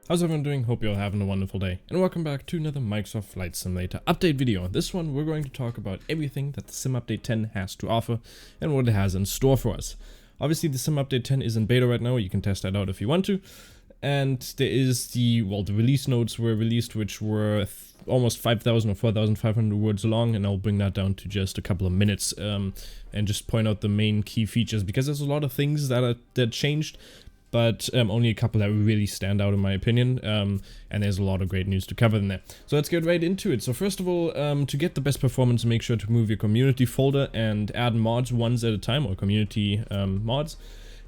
How's everyone doing? Hope you're all having a wonderful day. And welcome back to another Microsoft Flight Simulator update video. This one we're going to talk about everything that the Sim Update 10 has to offer and what it has in store for us. Obviously the Sim Update 10 is in beta right now, you can test that out if you want to. And there is the release notes were released, which were almost 5,000 or 4,500 words long, and I'll bring that down to just a couple of minutes and just point out the main key features, because there's a lot of things that changed, but only a couple that really stand out in my opinion, and there's a lot of great news to cover in there. So let's get right into it. So first of all, to get the best performance, make sure to move your community folder and add mods once at a time, or community mods.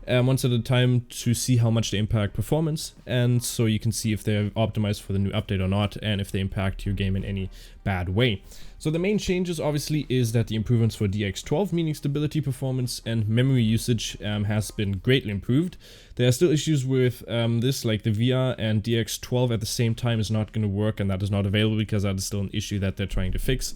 Once at a time to see how much they impact performance, and so you can see if they're optimized for the new update or not, and if they impact your game in any bad way. So the main changes obviously is that the improvements for DX12, meaning stability, performance and memory usage, has been greatly improved. There are still issues with this, like the VR and DX12 at the same time is not going to work, and that is not available because that is still an issue that they're trying to fix.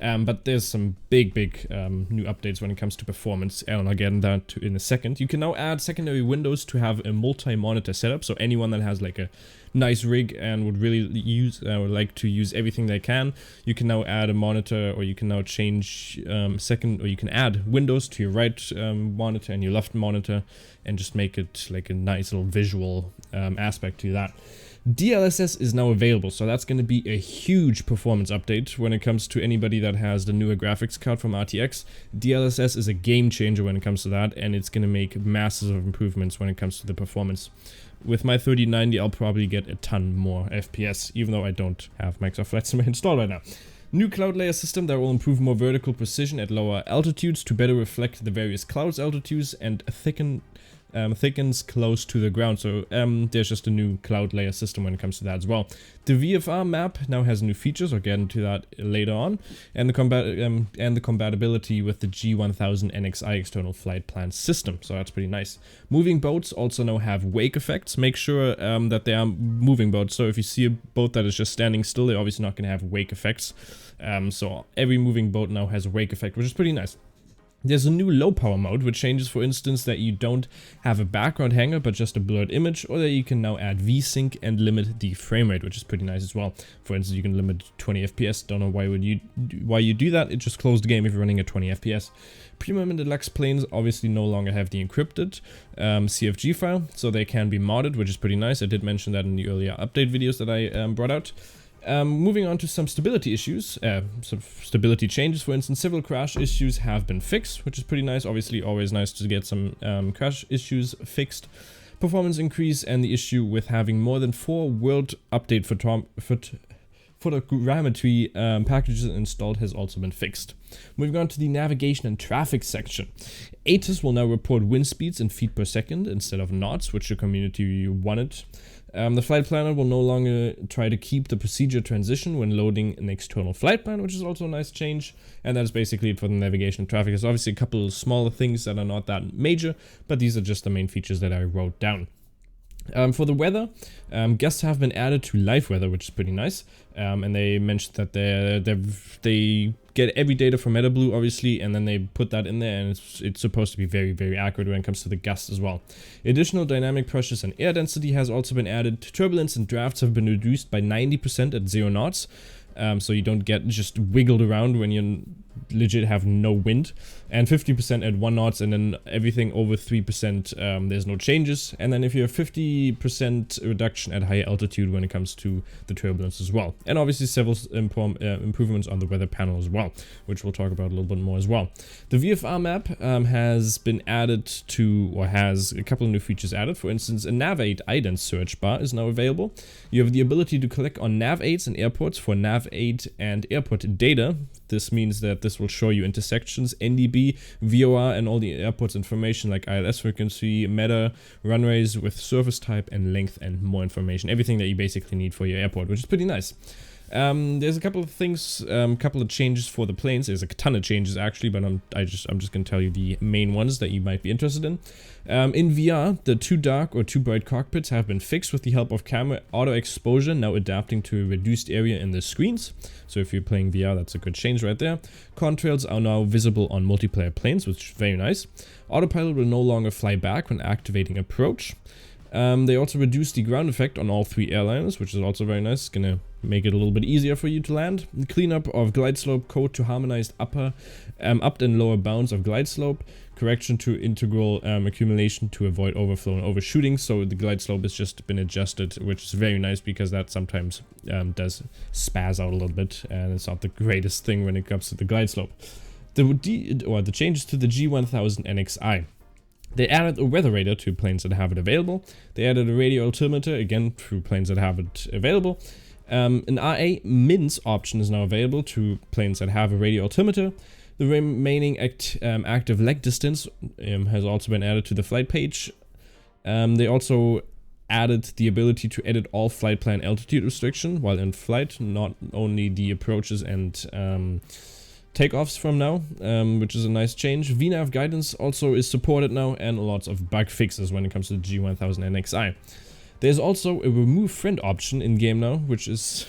But there's some big new updates when it comes to performance, and I'll get into that in a second. You can now add secondary windows to have a multi-monitor setup, so anyone that has like a nice rig and would really would like to use everything they can, you can now add a monitor, or you can now change you can add windows to your right monitor and your left monitor, and just make it like a nice little visual aspect to that. DLSS is now available, so that's going to be a huge performance update when it comes to anybody that has the newer graphics card from RTX. DLSS is a game changer when it comes to that, and it's going to make massive improvements when it comes to the performance. With my 3090, I'll probably get a ton more FPS, even though I don't have Microsoft Flight Simulator installed right now. New cloud layer system that will improve more vertical precision at lower altitudes to better reflect the various clouds altitudes and thickens close to the ground. So there's just a new cloud layer system when it comes to that as well. The VFR map now has new features. I'll get into that later on, and the compatibility with the G1000 NXI external flight plan system. So that's pretty nice. Moving boats also now have wake effects. Make sure that they are moving boats. So if you see a boat that is just standing still, they're obviously not going to have wake effects. So every moving boat now has a wake effect, which is pretty nice. There's a new low power mode, which changes, for instance, that you don't have a background hanger but just a blurred image, or that you can now add VSync and limit the frame rate, which is pretty nice as well. For instance, you can limit 20 FPS. Don't know why you do that. It just closed the game if you're running at 20 FPS. Premium and Deluxe planes obviously no longer have the encrypted CFG file, so they can be modded, which is pretty nice. I did mention that in the earlier update videos that I brought out. Moving on to some stability issues, some stability changes. For instance, several crash issues have been fixed, which is pretty nice. Obviously, always nice to get some crash issues fixed. Performance increase and the issue with having more than 4 world update photogrammetry packages installed has also been fixed. Moving on to the navigation and traffic section. ATIS will now report wind speeds in feet per second instead of knots, which the community wanted. The flight planner will no longer try to keep the procedure transition when loading an external flight plan, which is also a nice change. And that's basically it for the navigation and traffic. There's obviously a couple of smaller things that are not that major, but these are just the main features that I wrote down. For the weather, guests have been added to live weather, which is pretty nice. And they mentioned that they get every data from MetaBlue, obviously, and then they put that in there, and it's supposed to be very accurate when it comes to the gusts as well. Additional dynamic pressures and air density has also been added. Turbulence and drafts have been reduced by 90% at 0 knots. So you don't get just wiggled around when you legit have no wind, and 50% at 1 knots, and then everything over 3% there's no changes. And then if you have 50% reduction at higher altitude when it comes to the turbulence as well, and obviously several improvements on the weather panel as well, which we'll talk about a little bit more as well. The VFR map has been added to, or has a couple of new features added. For instance, a Nav8 ident search bar is now available. You have the ability to click on Nav8s in airports for Nav8 and airport data. This means that this will show you intersections, NDB, VOR, and all the airport's information like ILS frequency, meta, runways with surface type and length, and more information. Everything that you basically need for your airport, which is pretty nice. There's a couple of things, couple of changes for the planes. There's a ton of changes actually, but I'm just going to tell you the main ones that you might be interested in. In VR, the too dark or too bright cockpits have been fixed with the help of camera auto exposure, now adapting to a reduced area in the screens. So if you're playing VR, that's a good change right there. Contrails are now visible on multiplayer planes, which is very nice. Autopilot will no longer fly back when activating approach. They also reduced the ground effect on all 3 airliners, which is also very nice. It's gonna make it a little bit easier for you to land. The cleanup of glide slope code to harmonized up and lower bounds of glide slope. Correction to integral accumulation to avoid overflow and overshooting. So the glide slope has just been adjusted, which is very nice because that sometimes does spaz out a little bit, and it's not the greatest thing when it comes to the glide slope. The changes to the G1000 NXI. They added a weather radar to planes that have it available. They added a radio altimeter, again, to planes that have it available. An RA MINS option is now available to planes that have a radio altimeter. The remaining active leg distance has also been added to the flight page. They also added the ability to edit all flight plan altitude restriction while in flight, not only the approaches and takeoffs from now, which is a nice change. VNAV guidance also is supported now, and lots of bug fixes when it comes to the G1000 NXI. There's also a remove friend option in game now, which is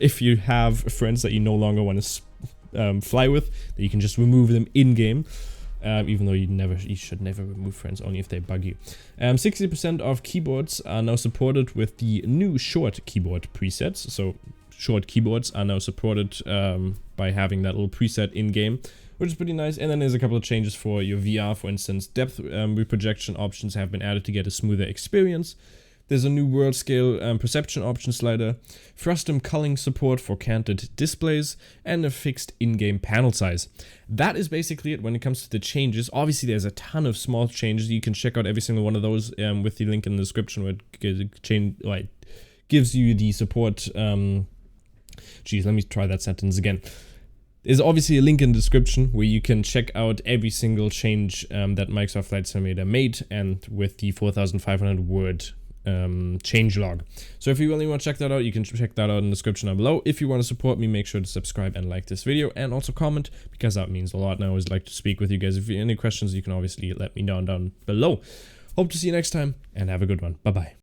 if you have friends that you no longer want to fly with, that you can just remove them in game. Even though you should never remove friends, only if they bug you. 60% of keyboards are now supported with the new short keyboard presets. So short keyboards are now supported by having that little preset in game, which is pretty nice. And then there's a couple of changes for your VR. For instance, depth reprojection options have been added to get a smoother experience. There's a new world scale perception option slider, frustum culling support for canted displays, and a fixed in-game panel size. That is basically it when it comes to the changes. Obviously, there's a ton of small changes. You can check out every single one of those with the link in the description where it gives you the support. Geez, let me try that sentence again. There's obviously a link in the description where you can check out every single change that Microsoft Flight Simulator made, and with the 4,500 word changelog. So if you really want to check that out, you can check that out in the description down below. If you want to support me, make sure to subscribe and like this video, and also comment, because that means a lot, and I always like to speak with you guys. If you have any questions, you can obviously let me know down below. Hope to see you next time, and have a good one. Bye bye.